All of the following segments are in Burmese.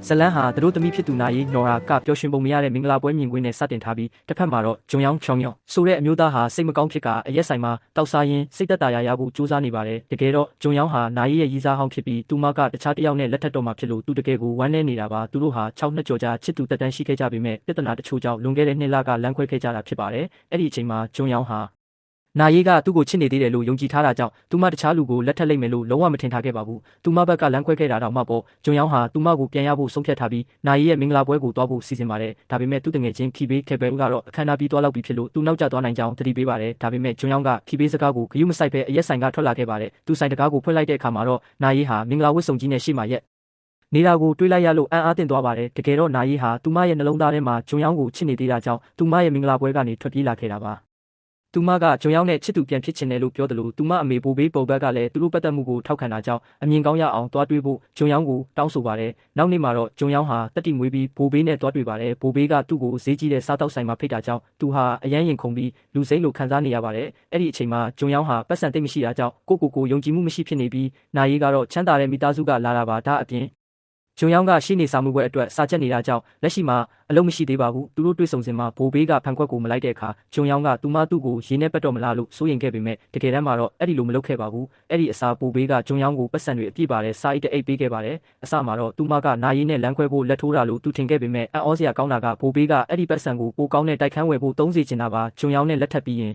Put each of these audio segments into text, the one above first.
ဇလန်းဟာသူတို့သမီးဖြစ်သူနာရီနော်ရာကပျော်ရွှင်ပုံမရတဲ့မင်္ဂလာပွဲမြင်ကွင်းနဲ့စတင်ထားပြီးတစ်ဖက်မှာတော့ဂျုံယောင်းချောင်းယောင်းဆိုတဲ့အမျိုးသားဟာစိတ်မကောင်းဖြစ်ကအရက်ဆိုင်မှာတောက်စားရင်းစိတ်သက်သာရဖို့ကြိုးစားနေပါတယ်တကယ်တော့ဂျုံယောင်းဟာနာရီရဲ့ရည်စားဟောင်းဖြစ်ပြီးသူမကတခြားတစ်ယောက်နဲ့လက်ထပ်တော့မှဖြစ်လို့သူတကယ်ကိုဝမ်းနည်းနေတာပါသူတို့ဟာ6နှစ်ကျော်ကြာချစ်သူတက်တန်းရှိခဲ့ကြပေမဲ့ပြဿနာတချို့ကြောင့်လွန်ခဲ့တဲ့2လကလမ်းခွဲခဲ့ကြတာဖြစ်ပါတယ်အဲ့ဒီအချိန်မှာဂျုံယောင်းဟာနာရီကသူ့ကိုချစ်နေသေးတယ်လို့ယုံကြည်ထားတာကြောင့်သူမတခြားလူကိုလက်ထပ်လိုက်မယ်လို့လုံးဝမထင်ထားခဲ့ပါဘူးသူမဘက်ကလမ်းခွဲခဲ့တာတော့မှပေါ့ဂျုံယောင်းဟာသူမကိုပြန်ရဖို့ဆုံးဖြတ်ထားပြီးနာရီရဲ့မင်္ဂလာပွဲကိုတွားဖို့စီစဉ်ပါတယ်ဒါပေမဲ့သူတငယ်ချင်းခီဘေးခေဘဲကတော့အခမ်းအနားပြီးတွားလောက်ပြီးဖြစ်လို့သူနောက်ကျသွားနိုင်ကြောင်းသတိပေးပါတယ်ဒါပေမဲ့ဂျုံယောင်းကခီဘေးစကားကိုဂရုမစိုက်ဘဲအရက်ဆိုင်ကထွက်လာခဲ့ပါတယ်သူဆိုင်တကားကိုဖွင့်လိုက်တဲ့အခါမှာတော့နာရီဟာမင်္ဂလာဝတ်စုံကြီးနဲ့ရှေ့မှာရက်နေတာကိုတွေးလိုက်ရလို့အံ့အားသင့်သွားပါတယ်တကယ်တော့နာရီဟာသူမရဲ့နှလုံးသားထဲမှာဂျုံယောင်းကိုချစ်နေသေးတာကြောင့်သူမရဲ့မင်္ဂလာပွဲကနေထွက်ပြေးလာခဲ့တာပါသူမကဂျုံယောင်းနဲ့ချစ်သူပြန်ဖြစ်ချင်တယ်လို့ပြောတယ်လို့သူမအမေဘိုဘေးပုံဘက်ကလည်းသူတို့ပတ်သက်မှုကိုထောက်ခံတာကြောင့်အမြင်ကောင်းရအောင်တွားတွေးဖို့ဂျုံယောင်းကိုတောင်းဆိုပါတယ်နောက်နေ့မှာတော့ဂျုံယောင်းဟာတက်တိမွေးပြီးဘိုဘေးနဲ့တွားတွေ့ပါတယ်ဘိုဘေးကသူ့ကိုဈေးကြီးတဲ့စားတောက်ဆိုင်မှာဖိတ်တာကြောင့်သူဟာအယမ်းရင်ခုန်ပြီးလူစိမ့်လိုခံစားနေရပါတယ်အဲ့ဒီအချိန်မှာဂျုံယောင်းဟာပတ်စံသိမ့်မရှိတာကြောင့်ကိုယုံကြည်မှုမရှိဖြစ်နေပြီးနာရီကတော့ချမ်းသာတဲ့မိသားစုကလာတာပါဒါအပြင်ဂျုံယောင်းကရှေ့နေစာမှုပွဲအတွက်စာချက်နေတာကြောင့်လက်ရှိမှာအလုံးမရှိသေးပါဘူးသူတို့တွေ့ဆုံစဉ်မှာဘိုဘေးကဖန်ခွက်ကိုမလိုက်တဲ့အခါဂျုံယောင်းကသူ့ကိုရေနဲ့ပတ်တော့မလားလို့စိုးရင်ခဲ့ပေမဲ့တကယ်တမ်းမှာတော့အဲ့ဒီလိုမလုပ်ခဲ့ပါဘူးအဲ့ဒီအစားဘိုဘေးကဂျုံယောင်းကိုပတ်စံတွေအပြည့်ပါတယ်စာအိတ်တအိတ်ပေးခဲ့ပါတယ်အစမှာတော့သူမကနာရီနဲ့လမ်းခွဲဖို့လက်ထိုးတာလို့သူထင်ခဲ့ပေမဲ့အံ့ဩစရာကောင်းတာကဘိုဘေးကအဲ့ဒီပတ်စံကိုပိုကောင်းတဲ့တိုက်ခန်းဝယ်ဖို့သုံးစေချင်တာပါဂျုံယောင်းနဲ့လက်ထပ်ပြီးရင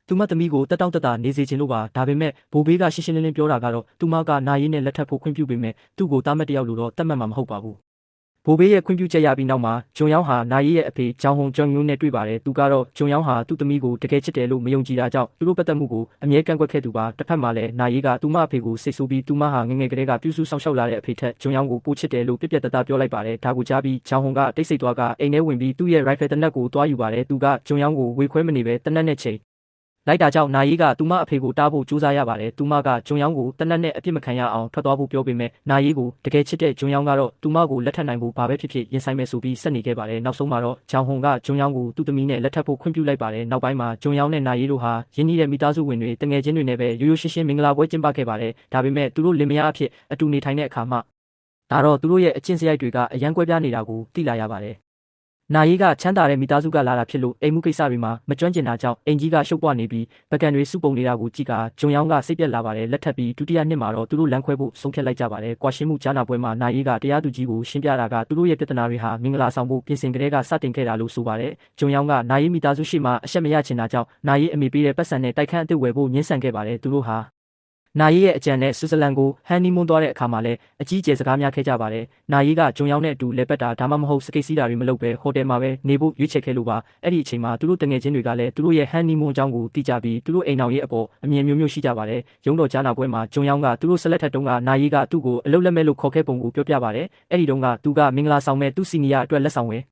်သူမသမီးကိုတက်တောင့်တက်တာနေစေချင်လို့ပါဒါပေမဲ့ဘိုဘေးကရှင်းရှင်းလင်းလင်းပြောတာကတော့သူမကနာရီနဲ့လက်ထပ်ဖို့ခွင့်ပြုပေမဲ့သူ့ကိုတားမတ်တယောက်လို့တော့တတ်မှတ်မှာမဟုတ်ပါဘူးဘိုဘေးရဲ့ခွင့်ပြုချက်ရပြီးနောက်မှာဂျုံယောင်းဟာနာရီရဲ့အဖေဂျောင်ဟွန်ဂျွန်ယွန်းနဲ့တွေ့ပါတယ်သူကတော့ဂျုံယောင်းဟာသူ့သမီးကိုတကယ်ချစ်တယ်လို့မယုံကြည်တာကြောင့်သူတို့ပတ်သက်မှုကိုအမြဲကန့်ကွက်ခဲ့သူပါတစ်ဖက်မှာလည်းနာရီကသူမအဖေကိုစိတ်ဆိုးပြီးသူမဟာငငယ်ကလေးကပြုစုဆောင်ရှောက်လာတဲ့အဖေထက်ဂျုံယောင်းကိုပိုချစ်တယ်လို့ပြက်ပြက်တသားပြောလိုက်ပါတယ်ဒါကိုကြားပြီးဂျောင်ဟွန်ကတိတ်ဆိတ်သွားကအိမ်ထဲဝင်ပြီးသူ့ရဲ့ rifle တနက်ကိုတွားယူပါတယ်သူကဂျုံယောင်းကိုဝေခွဲမနေပဲတနက်နဲ့ချိန်လိုက်တာကြောင့်နာရီကသူမအဖေကိုတားဖို့ကြိုးစားရပါတယ်သူမကဂျုံယောင်းကိုတနက်နဲ့အပြစ်မခံရအောင်ထွက်သွားဖို့ပြောပေမဲ့နာရီကိုတကယ်ချစ်တဲ့ဂျုံယောင်းကတော့သူမကိုလက်ထပ်နိုင်ဖို့ဘာပဲဖြစ်ဖြစ်ရင်ဆိုင်မယ်ဆိုပြီးဆက်နေခဲ့ပါတယ်နောက်ဆုံးမှာတော့ဂျောင်ဟွန်ကဂျုံယောင်းကိုသူ့သမီးနဲ့လက်ထပ်ဖို့ခွင့်ပြုလိုက်ပါတယ်နောက်ပိုင်းမှာဂျုံယောင်းနဲ့နာရီတို့ဟာရင်းနှီးတဲ့မိသားစုဝင်တွေတငယ်ချင်းတွေနဲ့ပဲရိုးရိုးရှင်းရှင်းမင်္ဂလာပွဲကျင်းပခဲ့ပါတယ်ဒါပေမဲ့သူတို့လင်မယားအဖြစ်အတူနေထိုင်တဲ့အခါမှာဒါတော့သူတို့ရဲ့အကျင့်စရိုက်တွေကအယံကွဲပြားနေတာကိုသိလာရပါတယ်နာရီကချမ်းသာတဲ့မိသားစုကလာတာဖြစ်လို့အိမ်မှုကိစ္စတွေမှာမကျွမ်းကျင်တာကြောင့်အိမ်ကြီးကရှုပ်ပွားနေပြီးပကံတွေစုပုံနေတာကိုကြည့်ကဂျုံယောင်းကစိတ်ပြက်လာပါတယ်လက်ထပ်ပြီးဒုတိယနှစ်မှာတော့သူတို့လမ်းခွဲဖို့ဆုံးဖြတ်လိုက်ကြပါတယ်ကွာရှင်းမှုကြားနာပွဲမှာနာရီကတရားသူကြီးကိုရှင်းပြတာကသူတို့ရဲ့ပြဿနာတွေဟာမင်္ဂလာဆောင်ဖို့ပြင်ဆင်ကလေးကစတင်ခဲ့တာလို့ဆိုပါတယ်ဂျုံယောင်းကနာရီမိသားစုရှိမှအရှက်မရချင်တာကြောင့်နာရီအမိပေးတဲ့ပတ်စံနဲ့တိုက်ခန်းအသစ်ဝယ်ဖို့ညှင်းဆန်ခဲ့ပါတယ်သူတို့ဟာနာရီရဲ့အကြံနဲ့ဆွစ်ဇာလန်ကိုဟန်နီမွန်းသွားတဲ့အခါမှာလည်းအကြီးအကျယ်စကားများခဲ့ကြပါတယ်။နာရီကဂျုံယောင်းနဲ့အတူလဲပတ်တာဒါမှမဟုတ်စကိတ်စီးတာတွေမလုပ်ပဲဟိုတယ်မှာပဲနေဖို့ရွေးချယ်ခဲ့လို့ပါ။အဲ့ဒီအချိန်မှာသူတို့တငယ်ချင်းတွေကလည်းသူတို့ရဲ့ဟန်နီမွန်းအကြောင်းကိုသိကြပြီးသူတို့အိမ်တော်ရဲ့အပေါ်အမြင်မျိုးရှိကြပါတယ်။ရုံးတော်ကြားနာပွဲမှာဂျုံယောင်းကသူတို့ဆက်လက်ထက်တုန်းကနာရီကသူ့ကိုအလုတ်လက်မဲ့လို့ခေါ်ခဲ့ပုံကိုပြောပြပါတယ်။အဲ့ဒီတုန်းကသူကမင်္ဂလာဆောင်မဲ့သူ့စီနီယာအတွက်လက်ဆောင်ဝယ်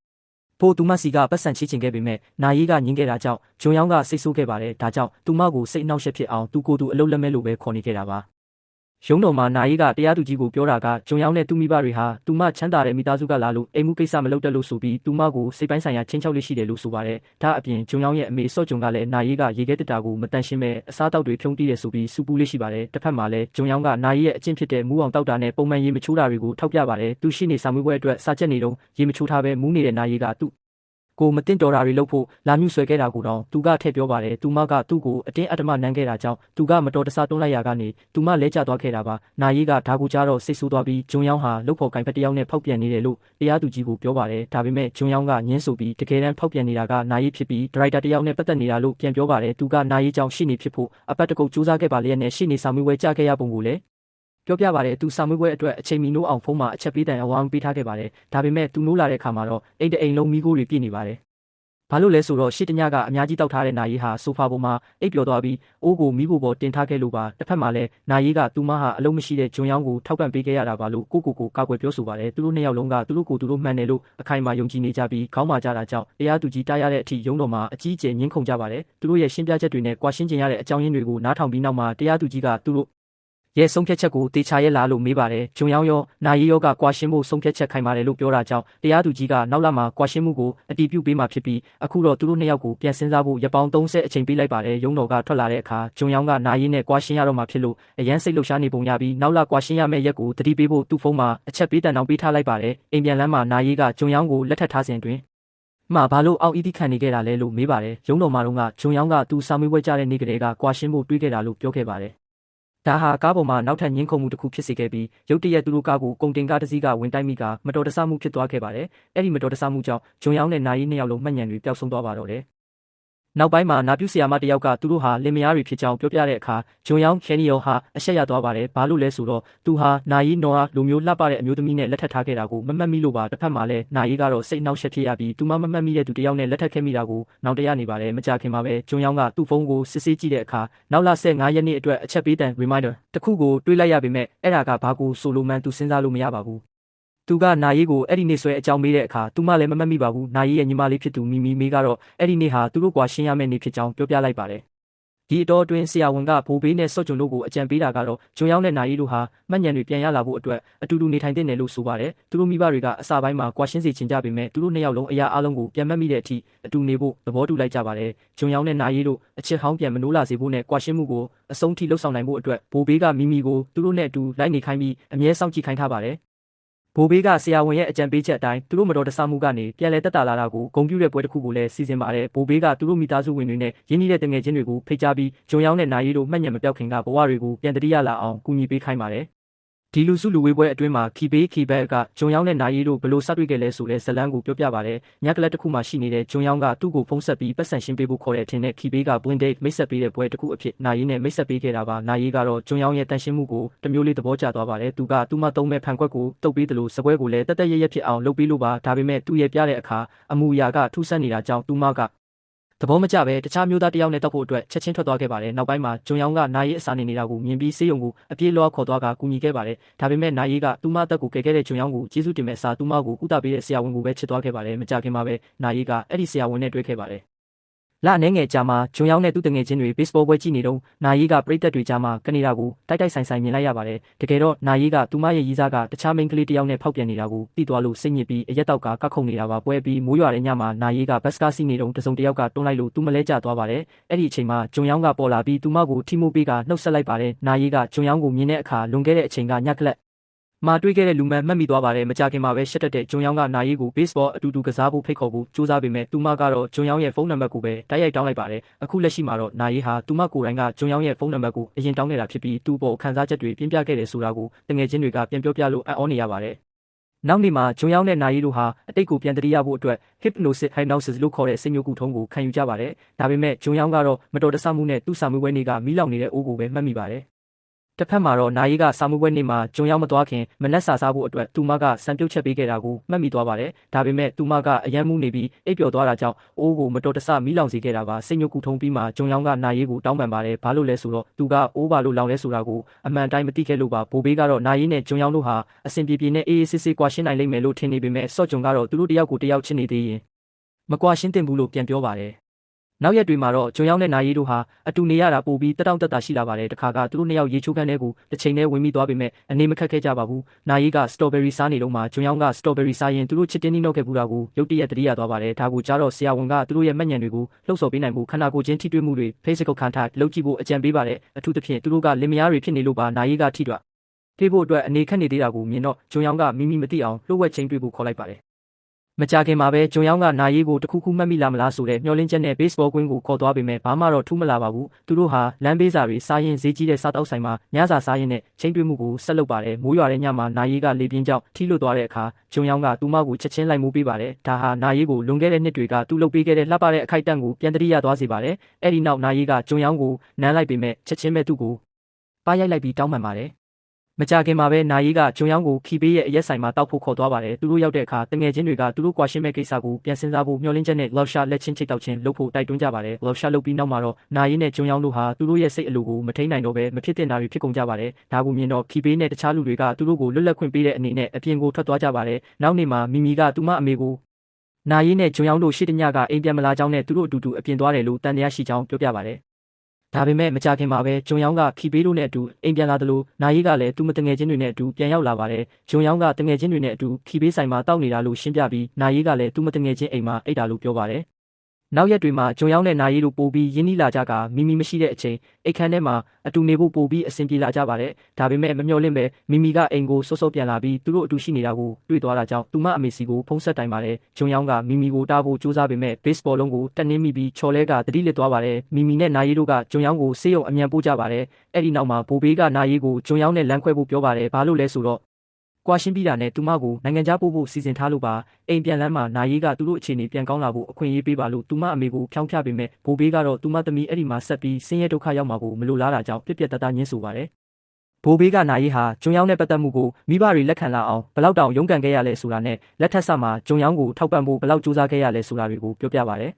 ဖို့သူမစီကပတ်စံချချင်ခဲ့ပေမဲ့နာရီကညင်းခဲ့တာကြောင့်ဂျုံယောင်းကစိတ်ဆိုးခဲ့ပါတယ်။ဒါကြောင့်သူမကိုစိတ်အနှောက်အယှက်ဖြစ်အောင်သူကိုယ်သူအလုတ်လက်မဲ့လို့ပဲခေါ်နေခဲ့တာပါရုံးတော်မှာနာရီကတရားသူကြီးကိုပြောတာကဂျုံယောင်းနဲ့သူမိဘတွေဟာသူမချမ်းသာတဲ့မိသားစုကလာလို့အိမ်မှုကိစ္စမလုပ်တတ်လို့ဆိုပြီးသူမကိုစိတ်ပိုင်းဆိုင်ရာချင်းချောက်လေးရှိတယ်လို့ဆိုပါတယ်။ဒါအပြင်ဂျုံယောင်းရဲ့အမေစော့ဂျုံကလည်းနာရီကရေခဲတက်တာကိုမတန်ရှင်းမဲ့အစားအသောက်တွေဖြုံးတီးတယ်ဆိုပြီးစူပူးလေးရှိပါတယ်။တစ်ဖက်မှာလည်းဂျုံယောင်းကနာရီရဲ့အကျင့်ဖြစ်တဲ့မူးအောင်တောက်တာနဲ့ပုံမှန်ရေမချိုးတာတွေကိုထောက်ပြပါတယ်။သူရှိနေစာမေးပွဲအတွက်စာချက်နေတော့ရေမချိုးထားပဲမူးနေတဲ့နာရီကသူ့ကိုမတင်တော်တာတွေလုပ်ဖို့လာမြူဆွဲခဲ့တာကိုတော့သူကထည့်ပြောပါတယ်သူမကသူ့ကိုအတင်းအဓမ္မနမ်းခဲ့တာကြောင့်သူကမတော်တဆတွန်းလိုက်ရကနေသူမလဲကျသွားခဲ့တာပါနာရီကဒါကိုကြားတော့စိတ်ဆိုးသွားပြီးဂျုံယောင်းဟာလုတ်ဖို့ကင်ဖက်တယောက်နဲ့ဖောက်ပြန်နေတယ်လို့တရားသူကြီးကိုပြောပါတယ်ဒါပေမဲ့ဂျုံယောင်းကညှင်းဆိုပြီးတကယ်တမ်းဖောက်ပြန်နေတာကနာရီဖြစ်ပြီးဒရိုက်တာတယောက်နဲ့ပတ်သက်နေတာလို့ပြန်ပြောပါတယ်သူကနာရီကြောင့်ရှိနေဖြစ်ဖို့အပတ်တကုတ်စူးစမ်းခဲ့ပါလျက်နဲ့ရှိနေစာမေးပွဲကြားခဲ့ရပုံကိုလည်းပြောပြပါတယ်သူစာမေးပွဲအတွက်အချိန်မီနိုးအောင်ဖုန်းမှာအချက်ပေးတန်အဝမ်းပေးထားခဲ့ပါတယ်ဒါပေမဲ့သူနိုးလာတဲ့အခါမှာတော့အိမ်တအိမ်လုံးမီးခိုးတွေပြည့်နေပါတယ်ဘာလို့လဲဆိုတော့ရှစ်တညကအများကြီးတောက်ထားတဲ့နာရီဟာဆိုဖာပေါ်မှာအိပ်ပျော်သွားပြီးအိုးကိုမီးဖို့ပေါ်တင်ထားခဲ့လို့ပါတစ်ဖက်မှာလည်းနာရီကသူမဟာအလုံးမရှိတဲ့ဂျုံယောင်းကိုထောက်ပံ့ပေးခဲ့ရတာပါလို့ကိုကာကွယ်ပြောဆိုပါတယ်သူတို့နှစ်ယောက်လုံးကသူတို့ကိုသူတို့မှန်တယ်လို့အခိုင်အမာယုံကြည်နေကြပြီးခေါင်းမာကြတာကြောင့်တရားသူကြီးတားရတဲ့အထိရုံးတော်မှာအကြီးအကျယ်ညှင်းခုန်ကြပါတယ်သူတို့ရဲ့ရှင်းပြချက်တွေနဲ့ကွာရှင်းကျင်ရတဲ့အကြောင်းရင်းတွေကိုနားထောင်ပြီးနောက်မှာတရားသူကြီးကသူတို့ ရဲ့ဆုံးဖြတ်ချက်ကိုတေချာရဲ့လားလို့မေးပါတယ်ဂျုံယောင်းရောနာရီရောကကွာရှင်းဖို့ဆုံးဖြတ်ချက်ခိုင်ပါတယ်လို့ပြောတာကြောင့်တရားသူကြီးကနောက်လာမှာကွာရှင်းမှုကိုအတည်ပြုပေးမှာဖြစ်ပြီးအခုတော့သူတို့နှစ်ယောက်ကိုပြန်စဉ်းစားဖို့ရပောင်း30အချိန်ပေးလိုက်ပါတယ်ရုံးတော်ကထွက်လာတဲ့အခါဂျုံယောင်းကနာရီနဲ့ကွာရှင်းရတော့မှာဖြစ်လို့အရန်စိတ်လှုပ်ရှားနေပုံရပြီးနောက်လာကွာရှင်းရမယ့်ရက်ကိုတတိပေးဖို့သူ့ဖုန်းမှာအချက်ပေးတန်တောင်ပေးထားလိုက်ပါတယ်အိမ်ပြန်လမ်းမှာနာရီကဂျုံယောင်းကိုလက်ထပ်ထားစဉ်တွင်မှဘာလို့အောက်အီးတီခံနေခဲ့တာလဲလို့မေးပါတယ်ရုံးတော်မှာတော့ဂျုံယောင်းကသူစာမေးပွဲကြတဲ့နေ့ကလေးကကွာရှင်းဖို့တွေးခဲ့တာလို့ပြောခဲ့ပါတယ်ဒါဟာကားပေါ်မှာနောက်ထပ်ငင်းခုန်မှုတစ်ခုဖြစ်စေခဲ့ပြီးရုတ်တရက်သူတို့ကားကိုကုန်တင်ကားတစ်စီးကဝင်တိုက်မိကမတော်တဆမှုဖြစ်သွားခဲ့ပါတယ်။အဲ့ဒီမတော်တဆမှုကြောင့်ဂျုံယောင်းနဲ့နာရီနှစ်ယောက်လုံးမှတ်ဉဏ်တွေပျောက်ဆုံးသွားပါတော့တယ်။နောက်ပိုင်းမှာနာပြုဆရာမတယောက်ကသူတို့ဟာလင်မယားတွေဖြစ်ကြောင်းပြောပြတဲ့အခါဂျုံယောင်းခဲနီယောဟာအဆက်ရသွားပါတယ်။ဘာလို့လဲဆိုတော့သူဟာနာရီနော်ဟာလူမျိုးလှပတဲ့အမျိုးသမီးနဲ့လက်ထပ်ထားခဲ့တာကိုမမှတ်မိလို့ပါတစ်ဖက်မှာလည်းနာရီကတော့စိတ်နှောက်ယှက်ဖြစ်ရပြီးသူမမှတ်မိတဲ့သူတယောက်နဲ့လက်ထပ်ခဲ့မိတာကိုနောက်တရနေပါတယ်။မကြခင်မှာပဲဂျုံယောင်းကသူ့ဖုန်းကိုစစ်ဆေးကြည့်တဲ့အခါနောက်လ15ရက်နေ့အတွက်အချက်ပေးတန် reminder တစ်ခုကိုတွေးလိုက်ရပေမဲ့အဲ့ဒါကဘာကိုဆိုလိုမှန်းသူစဉ်းစားလို့မရပါဘူး။သူကနာရီကိုအဲ့ဒီနေ့ဆွဲအကြောင်းမေးတဲ့အခါသူမလည်းမမှတ်မိပါဘူး။နာရီရဲ့ညီမလေးဖြစ်သူမီမီမေးကတော့အဲ့ဒီနေ့ဟာသူတို့ကွာရှင်းရမယ့်နေ့ဖြစ်ကြောင်းပြောပြလိုက်ပါတယ်။ဒီအတော်အတွင်းဆရာဝန်ကဘိုးဘေးနဲ့စော့ကျွန်တို့ကိုအကြံပေးတာကတော့ဂျုံယောင်းနဲ့နာရီတို့ဟာမှတ်ဉဏ်တွေပြန်ရလာဖို့အတွက်အတူတူနေထိုင်တဲ့နယ်လို့ဆိုပါတယ်။သူတို့မိဘတွေကအစပိုင်းမှာကွာရှင်းစီချင်ကြပေမဲ့သူတို့နှစ်ယောက်လုံးအရာအလုံးကိုပြန်မှတ်မိတဲ့အထိအတူနေဖို့သဘောတူလိုက်ကြပါတယ်။ဂျုံယောင်းနဲ့နာရီတို့အချစ်ဟောင်းပြန်မနိုးလာစေဖို့နဲ့ကွာရှင်းမှုကိုအဆုံးထိလှုပ်ဆောင်နိုင်ဖို့အတွက်ဘိုးဘေးကမီမီကိုသူတို့နဲ့အတူလိုက်နေခိုင်းပြီးအမြဲစောင့်ကြည့်ခိုင်းထားပါတယ်။ဘိုးဘေးကဆရာဝန်ရဲ့အကြံပေးချက်အတိုင်းသူတို့မတော်တဆမှုကနေပြန်လည်တက်တာလာတာကိုဂုဏ်ပြုတဲ့ပွဲတစ်ခုကိုလည်းစီစဉ်ပါတယ်။ဘိုးဘေးကသူတို့မိသားစုဝင်တွေနဲ့ရင်းနှီးတဲ့တငယ်ချင်းတွေကိုဖိတ်ကြားပြီးဂျုံယောင်းနဲ့နာရီတို့မှတ်ဉဏ်မပြောက်ခင်ကဘဝတွေကိုပြန်တတိယလာအောင်ကူညီပေးခိုင်းပါတယ်။ဒီလူစုလူဝေးပွဲအတွင်းမှာခီဘေးခီဘက်ကဂျုံယောင်းနဲ့နာရီတို့ဘလို့စတွေ့ခဲ့လဲဆိုတဲ့ဇလန်းကိုပြောပြပါတယ်။ညကလပ်တစ်ခုမှရှိနေတဲ့ဂျုံယောင်းကသူ့ကိုဖုန်းဆက်ပြီးပတ်စံရှင်းပေးဖို့ခေါ်တဲ့အထင်နဲ့ခီဘေးက blind date မိတ်ဆက်ပေးတဲ့ပွဲတစ်ခုအဖြစ်နာရီနဲ့မိတ်ဆက်ပေးခဲ့တာပါ။နာရီကတော့ဂျုံယောင်းရဲ့တန်ရှင်းမှုကိုတမျိုးလေးသဘောကျသွားပါတယ်။သူကသူမသုံးမဲ့ဖန်ခွက်ကိုတုပ်ပေးတယ်လို့စပွဲကိုလည်းတက်တက်ရရဖြစ်အောင်လုပ်ပေးလို့ပါ။ဒါပေမဲ့သူ့ရဲ့ပြတဲ့အခါအမူအရာကထူးဆန်းနေတာကြောင့်သူမကသဘောမကျပဲတခြားမျိုးသားတယောက်နဲ့တောက်ဖို့အတွက်ချက်ချင်းထွက်သွားခဲ့ပါတယ်။နောက်ပိုင်းမှာဂျုံယောင်းကနာရီအစာနေနေတာကိုမြင်ပြီးဆေးရုံကိုအပြေးလွှားခေါ်သွားကကူညီခဲ့ပါတယ်။ဒါပေမဲ့နာရီကသူမအသက်ကိုကယ်ခဲ့တဲ့ဂျုံယောင်းကိုကျေးဇူးတင်မဲ့အစားသူမကိုကုသပေးတဲ့ဆရာဝန်ကိုပဲချစ်သွားခဲ့ပါတယ်။မကြခင်မှာပဲနာရီကအဲ့ဒီဆရာဝန်နဲ့တွေ့ခဲ့ပါတယ်။လအနေငယ်ကြာမှာဂျုံယောင်းနဲ့သူ့တငယ်ချင်းတွေဘေ့စ်ဘောပွဲကြည့်နေတော့နာရီကပရိသတ်တွေကြားမှာကနေဒါကိုတိုက်ဆိုင်မြင်လိုက်ရပါတယ်။တကယ်တော့နာရီကသူမရဲ့ရီးစားကတခြားမိန်းကလေးတယောက်နဲ့ဖောက်ပြန်နေတာကိုသိသွားလို့စိတ်ညစ်ပြီးအရက်တောက်ကကခုန်နေတာပါပွဲပြီးမိုးရွာတဲ့ညမှာနာရီကဘတ်စကားစီးနေတော့တစုံတယောက်ကတွန်းလိုက်လို့သူမလဲကျသွားပါတယ်။အဲ့ဒီအချိန်မှာဂျုံယောင်းကပေါ်လာပြီးသူမကိုထိမိုးပေးကနှုတ်ဆက်လိုက်ပါတယ်။နာရီကဂျုံယောင်းကိုမြင်တဲ့အခါလွန်ခဲ့တဲ့အချိန်ကညကလပ်မာတွေ့ခဲ့တဲ့လူမှန်မှတ်မိသွားပါတယ်။မကြခင်မှာပဲရှက်တက်တဲ့ဂျုံယောင်းကနာရီကိုဘေ့စ်ဘောအတူတူကစားဖို့ဖိတ်ခေါ်ဖို့ကြိုးစားပေမဲ့သူမကတော့ဂျုံယောင်းရဲ့ဖုန်းနံပါတ်ကိုပဲတိုက်ရိုက်တောင်းလိုက်ပါတယ်။အခုလက်ရှိမှာတော့နာရီဟာသူမကိုယ်တိုင်ကဂျုံယောင်းရဲ့ဖုန်းနံပါတ်ကိုအရင်တောင်းနေတာဖြစ်ပြီးသူ့ပေါ်ခံစားချက်တွေပြင်းပြခဲ့တယ်ဆိုတာကိုတငယ်ချင်းတွေကပြန်ပြောပြလို့အံ့ဩနေရပါတယ်။နောက်နေ့မှာဂျုံယောင်းနဲ့နာရီတို့ဟာအတိတ်ကိုပြန်တတိယဖို့အတွက် hypnosis လို့ခေါ်တဲ့စိတ်မျိုးကုထုံးကိုခံယူကြပါတယ်။ဒါပေမဲ့ဂျုံယောင်းကတော့မတော်တဆမှုနဲ့သူ့စာမေးပွဲနေ့ကမီးလောင်နေတဲ့အိုးကိုပဲမှတ်မိပါတယ်။တစ်ဖက်မှာတော့နာရီကစာမေးပွဲနေ့မှာဂျုံယောင်းမသွားခင်မနက်စာစားဖို့အတွက်သူမကစံပြုတ်ချက်ပေးခဲ့တာကိုမှတ်မိသွားပါတယ်။ဒါပေမဲ့သူမကအယမ်းမှုနေပြီးအိပ်ပျော်သွားတာကြောင့်အိုးကိုမတော်တဆမီးလောင်စေခဲ့တာပါ။စိတ်ညစ်ကူထုံးပြီးမှဂျုံယောင်းကနာရီကိုတောင်းပန်ပါတယ်။ဘာလို့လဲဆိုတော့သူကအိုးပါလို့လောင်လဲဆိုတာကိုအမှန်တိုင်းမသိခဲ့လို့ပါ။ဘိုးဘေးကတော့နာရီနဲ့ဂျုံယောင်းတို့ဟာအဆင်ပြေပြေနဲ့အေးအေးဆေးဆေးကွာရှင်းနိုင်လိမ့်မယ်လို့ထင်နေပေမဲ့စော့ဂျုံကတော့သူတို့တယောက်ကိုတယောက်ချစ်နေသေးရင်မကွာရှင်းသင့်ဘူးလို့ပြန်ပြောပါတယ်။နောက်ရက်တွေမှာတော့ဂျုံယောင်းနဲ့နာရီတို့ဟာအတူနေရတာပိုပြီးတက်တောင့်တက်တာရှိလာပါတယ်။တခါကသူတို့နှစ်ယောက်ရေချိုးခန်းထဲကိုတစ်ချိန်နဲ့ဝင်မိသွားပေမဲ့အနေမခက်ခဲကြပါဘူး။နာရီကစတော်ဘယ်ရီစားနေတော့မှဂျုံယောင်းကစတော်ဘယ်ရီစားရင်သူတို့ချစ်တင်းနှီးနှောက်ခဲ့ဘူးတာကိုရုတ်တရက်တတိယသွားပါတယ်။ဒါကိုကြားတော့ဆရာဝန်ကသူတို့ရဲ့မှတ်ဉဏ်တွေကိုလှုပ်ဆော်ပေးနိုင်ဖို့ခန္ဓာကိုယ်ချင်းထိတွေ့မှုတွေ physical contact လုပ်ကြည့်ဖို့အကြံပေးပါတယ်။အထူးသဖြင့်သူတို့ကလင်မယားတွေဖြစ်နေလို့ပါနာရီကထိတွေ့ဖို့အတွက်အနေခက်နေသေးတာကိုမြင်တော့ဂျုံယောင်းကမိမိမသိအောင်လှုပ်ဝက်ချင်းတွေ့ဖို့ခေါ်လိုက်ပါတယ်။မကြခင်မှာပဲဂျုံယောင်းကနာရီကိုတခုခုမှတ်မိလာမလားဆိုတဲ့မျှော်လင့်ချက်နဲ့ဘေ့စ်ဘောကွင်းကိုခေါ်သွားပေမဲ့ဘာမှတော့ထူးမလာပါဘူး။သူတို့ဟာလမ်းဘေးစာတွေစားရင်ဈေးကြီးတဲ့စားတောက်ဆိုင်မှာညစာစားရင်နဲ့ချင်းတွေ့မှုကိုဆက်လုပ်ပါတယ်။မိုးရွာတဲ့ညမှာနာရီကလေပြင်းကြောင့်ထိလွတ်သွားတဲ့အခါဂျုံယောင်းကသူမကိုချက်ချင်းလိုက်မိုးပေးပါတယ်။ဒါဟာနာရီကိုလွန်ခဲ့တဲ့နှစ်တွေကသူ့လုပ်ပေးခဲ့တဲ့လှပတဲ့အခိုက်အတန့်ကိုပြန်တရိယာသွားစေပါတယ်။အဲ့ဒီနောက်နာရီကဂျုံယောင်းကိုနမ်းလိုက်ပေမဲ့ချက်ချင်းပဲသူ့ကိုပါရိုက်လိုက်ပြီးတောင်းပန်ပါတယ်။မကြခင်မှာပဲနာရီကဂျုံယောင်းကိုခီဘေးရဲ့အရက်ဆိုင်မှာတောက်ဖို့ခေါ်သွားပါတယ်။သူတို့ရောက်တဲ့အခါတငယ်ချင်းတွေကသူတို့ကွာရှင်းမဲ့ကိစ္စကိုပြန်စဉ်းစားဖို့မျှော်လင့်ချက်နဲ့ love shot လက်ချင်းချိတ်တောက်ချင်းလုပ်ဖို့တိုက်တွန်းကြပါတယ်။ love shot လုပ်ပြီးနောက်မှာတော့နာရီနဲ့ဂျုံယောင်းတို့ဟာသူတို့ရဲ့စိတ်အလိုကိုမထိန်နိုင်တော့ပဲမဖြစ်တဲ့နာရီဖြစ်ကုန်ကြပါတယ်။ဒါကိုမြင်တော့ခီဘေးနဲ့တခြားလူတွေကသူတို့ကိုလွတ်လပ်ခွင့်ပေးတဲ့အနေနဲ့အပြင်ကိုထွက်သွားကြပါတယ်။နောက်နေ့မှာမီမီကသူမအမေကိုနာရီနဲ့ဂျုံယောင်းတို့ရှေ့တညကအိမ်ပြန်မလာကြောင်းနဲ့သူတို့အတူတူအပြင်သွားတယ်လို့တန်တရားရှိကြောင်းပြောပြပါတယ်။ ဒါပေမဲ့မကြခင်မှာပဲဂျွန်ယောင်းကခီပေးတို့နဲ့အတူအိမ်ပြန်လာတယ်လို့နာရီကလည်းသူမတငယ်ချင်းတွေနဲ့အတူပြန်ရောက်လာပါတယ်ဂျွန်ယောင်းကတငယ်ချင်းတွေနဲ့အတူခီပေးဆိုင်မှာတောက်နေတာလို့ရှင်းပြပြီးနာရီကလည်းသူမတငယ်ချင်းအိမ်မှာအိတ်တာလို့ပြောပါတယ်နောက်ရက်တွေမှာဂျွန်ယောင်းနဲ့နာရီတို့ပို့ပြီးရင်းနှီးလာကြကမီမီမရှိတဲ့အချိန်အိတ်ခမ်းထဲမှာအတူနေဖို့ပို့ပြီးအဆင်ပြေလာကြပါတယ်ဒါပေမဲ့မမျှော်လင့်ပဲမီမီကအိမ်ကိုစောစောပြန်လာပြီးသူတို့အတူရှိနေတာကိုတွေ့သွားတာကြောင့်သူမအမေစီကိုဖုန်းဆက်တိုင်ပါတယ်ဂျွန်ယောင်းကမီမီကိုတားဖို့ကြိုးစားပေမဲ့ဘေ့စ်ဘောလုံးကိုတက်နှင်းမိပြီးချော်လဲကတတိလစ်သွားပါတယ်မီမီနဲ့နာရီတို့ကဂျွန်ယောင်းကိုဆေးရုံအမြန်ပို့ကြပါတယ်အဲ့ဒီနောက်မှာဘိုဘေးကနာရီကိုဂျွန်ယောင်းနဲ့လမ်းခွဲဖို့ပြောပါတယ်ဘာလို့လဲဆိုတော့ကွာရှင်းပြီးတာနဲ့သူမကိုနိုင်ငံခြားပို့ဖို့စီစဉ်ထားလို့ပါအိမ်ပြန်လမ်းမှာနာရီကသူတို့အခြေအနေပြန်ကောင်းလာဖို့အခွင့်အရေးပေးပါလို့သူမအမေကိုဖြောင်းဖြပေမဲ့ဘိုဘေးကတော့သူမသမီးအဲ့ဒီမှာဆက်ပြီးဆင်းရဲဒုက္ခရောက်မှာကိုမလိုလားတာကြောင့်ပြက်ပြက်တသားညှင်းဆိုပါတယ်ဘိုဘေးကနာရီဟာဂျွန်ယောင်းနဲ့ပတ်သက်မှုကိုမိဘတွေလက်ခံလာအောင်ဘလောက်တောင်ရုန်းကန်ခဲ့ရလဲဆိုတာနဲ့လက်ထက်ဆက်မှာဂျွန်ယောင်းကိုထောက်ပံ့ဖို့ဘလောက်စူးစမ်းခဲ့ရလဲဆိုတာတွေကိုပြောပြပါတယ်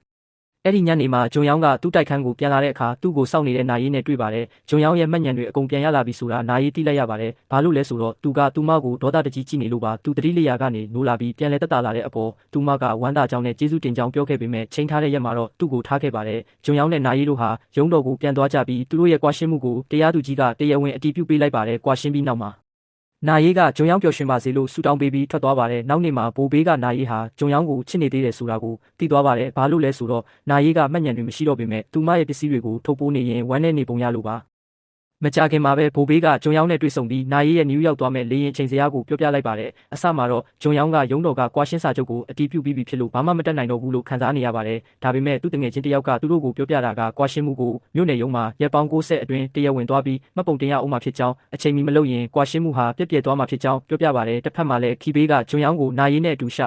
အဲ့ဒီညနေမှာဂျွန်ယောင်းကသူ့တိုက်ခန်းကိုပြန်လာတဲ့အခါသူ့ကိုစောင့်နေတဲ့နာရီနဲ့တွေ့ပါတယ်ဂျွန်ယောင်းရဲ့မှတ်ဉာဏ်တွေအကုန်ပြန်ရလာပြီဆိုတာနာရီသိလိုက်ရပါတယ်ဘာလို့လဲဆိုတော့သူကသူမကိုဒေါသတကြီးကြည့်နေလို့ပါသူတတိလျာကနေနိုးလာပြီးပြန်လဲတက်တာလာတဲ့အပေါ်သူမကဝမ်းသာကြောင်းနဲ့ကျေးဇူးတင်ကြောင်းပြောခဲ့ပေမဲ့ချိန်ထားတဲ့ရက်မှာတော့သူ့ကိုထားခဲ့ပါတယ်ဂျွန်ယောင်းနဲ့နာရီတို့ဟာရုံးတော်ကိုပြန်သွားကြပြီးသူတို့ရဲ့ကွာရှင်းမှုကိုတရားသူကြီးကတရားဝင်အတည်ပြုပေးလိုက်ပါတယ်ကွာရှင်းပြီးနောက်မှာနာရီကဂျွန်ယောင်းပျော်ရွှင်ပါစေလို့ဆုတောင်းပေးပြီးထွက်သွားပါတယ်နောက်နေ့မှာဘိုဘေးကနာရီဟာဂျွန်ယောင်းကိုချစ်နေသေးတယ်ဆိုတာကိုသိသွားပါတယ်ဘာလို့လဲဆိုတော့နာရီကမှတ်ဉာဏ်တွေမရှိတော့ပေမဲ့သူမရဲ့ပစ္စည်းတွေကိုထုတ်ပိုးနေရင်ဝမ်းနဲ့နေပုံရလို့ပါမကြခင်မှာပဲဘိုဘေးကဂျွန်ယောင်းနဲ့တွေ့ဆုံပြီးနာရီရဲ့နယူးယောက်သွားမဲ့လေယာဉ်အချိန်စရာကိုပြောပြလိုက်ပါတယ်အစမှာတော့ဂျွန်ယောင်းကရုံးတော်ကကွာရှင်းစာချုပ်ကိုအတီးပြုတ်ပြီးဖြစ်လို့ဘာမှမတက်နိုင်တော့ဘူးလို့ခံစားနေရပါတယ်ဒါပေမဲ့သူ့တငယ်ချင်းတယောက်ကသူတို့ကိုပြောပြတာကကွာရှင်းမှုကိုမြို့နယ်ရုံးမှာရက်ပေါင်း60အတွင်းတရားဝင်သွားပြီးမှတ်ပုံတင်ရအောင်မှာဖြစ်ကြောင်းအချိန်မီမလုပ်ရင်ကွာရှင်းမှုဟာပြက်ပြက်သွားမှာဖြစ်ကြောင်းပြောပြပါတယ်တစ်ဖက်မှာလည်းခီဘေးကဂျွန်ယောင်းကိုနာရီနဲ့အတူရှ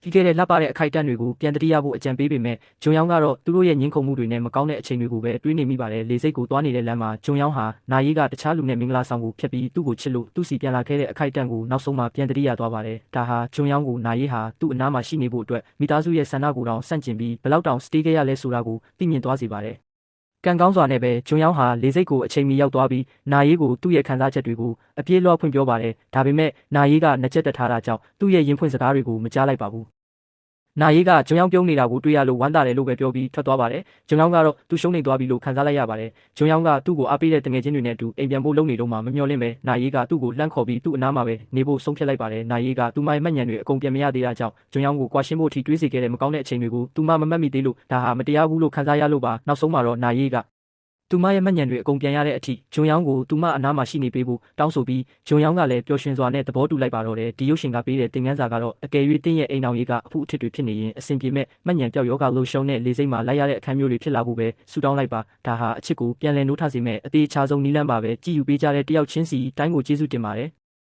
ပြီးခဲ့တဲ့လှပတဲ့အခိုက်အတန့်တွေကိုပြန်တတိယဖို့အကြံပေးပေမဲ့ဂျွန်ယောင်းကတော့သူတို့ရဲ့ညှင်းခုန်မှုတွေနဲ့မကောင်းတဲ့အချိန်တွေကိုပဲတွေးနေမိပါတယ်လေစိတ်ကိုသွားနေတဲ့လမ်းမှာဂျွန်ယောင်းဟာနာရီကတခြားလူနဲ့မင်္ဂလာဆောင်ကိုဖျက်ပြီးသူ့ကိုချစ်လို့သူ့စီပြန်လာခဲ့တဲ့အခိုက်အတန့်ကိုနောက်ဆုံးမှပြန်တတိယသွားပါတယ်ဒါဟာဂျွန်ယောင်းကိုနာရီဟာသူ့အနားမှာရှိနေဖို့အတွက်မိသားစုရဲ့ဆန္ဒကိုတောင်ဆန့်ကျင်ပြီးဘလောက်တောင်စတေးခဲ့ရလဲဆိုတာကိုသိမြင်သွားစေပါတယ်ကံကောင်းစွာနဲ့ပဲဂျွန်ယောင်းဟာလေစိတ်ကိုအချိန်မီရောက်သွားပြီးနာရီကိုသူ့ရဲ့ခံစားချက်တွေကိုအပြေးလွှားဖွင့်ပြောပါတယ်ဒါပေမဲ့နာရီကနှက်ချက်တက်ထားတာကြောင့်သူ့ရဲ့ရင်ဖွင့်စကားတွေကိုမကြားလိုက်ပါဘူးနာရီကဂျွန်ယောင်းပြုံးနေတာကိုတွေ့ရလို့ဝမ်းသာတယ်လို့ပဲပြောပြီးထွက်သွားပါတယ်ဂျွန်ယောင်းကတော့သူရှုံးနေသွားပြီလို့ခံစားလိုက်ရပါတယ်ဂျွန်ယောင်းကသူ့ကိုအားပေးတဲ့တငယ်ချင်းတွေနဲ့အတူအိမ်ပြန်ဖို့လုပ်နေတော့မှမမျှော်လင့်ပဲနာရီကသူ့ကိုလှမ်းခေါ်ပြီးသူ့အနားမှာပဲနေဖို့ဆုံးဖြတ်လိုက်ပါတယ်နာရီကသူ့ရဲ့မှတ်ဉာဏ်တွေအကုန်ပြန်မရသေးတာကြောင့်ဂျွန်ယောင်းကိုကွာရှင်းဖို့အထိတွေးစေခဲ့တဲ့မကောင်းတဲ့အချိန်တွေကိုသူမမမှတ်မိသေးလို့ဒါဟာမတရားဘူးလို့ခံစားရလို့ပါနောက်ဆုံးမှာတော့နာရီကသူမရဲ့မှတ်ဉာဏ်တွေအကုန်ပြန်ရတဲ့အထိဂျွန်ယောင်းကိုသူမအနားမှာရှိနေပေးဖို့တောင်းဆိုပြီးဂျွန်ယောင်းကလည်းပျော်ရွှင်စွာနဲ့သဘောတူလိုက်ပါတော့တယ်ဒီရုပ်ရှင်ကပေးတဲ့သင်ခန်းစာကတော့အကယ်၍တင်းရဲ့အိမ်အောင်ရေးကအဖို့အထစ်တွေဖြစ်နေရင်အဆင်ပြေမဲ့မှတ်ဉာဏ်ပြောက်ယောဂလို့ရှုံးတဲ့လေစိတ်မှာလိုက်ရတဲ့အခန်းမျိုးတွေဖြစ်လာဖို့ပဲဆူတောင်းလိုက်ပါဒါဟာအချစ်ကိုပြန်လည်နှိုးထစေမဲ့အသေးချာဆုံးနီးလန်းပါပဲကြည်ယူပေးကြတဲ့တယောက်ချင်းစီတိုင်းကိုကျေးဇူးတင်ပါတယ်